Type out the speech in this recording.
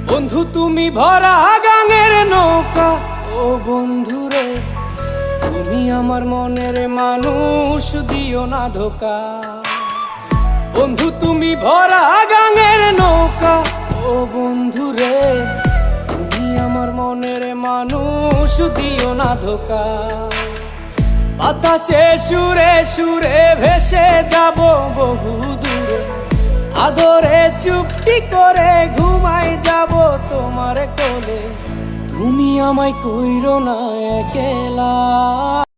বন্ধু তুমি ভরা গাঙের নৌকা, ও বন্ধুরে তুমি আমার মনের মানুষ, দিও না ধোকা। বন্ধু তুমি ভরা গাঙের নৌকা, ও বন্ধুরে তুমি আমার মনের মানুষ, দিও না ধোকা। বাতাসে সুরে সুরে ভেসে যাব বহু দূরে, আদরে চুপটি করে ঘুমাই যাব তোমার কোলে। তুমি আমায় কইরো না একলা।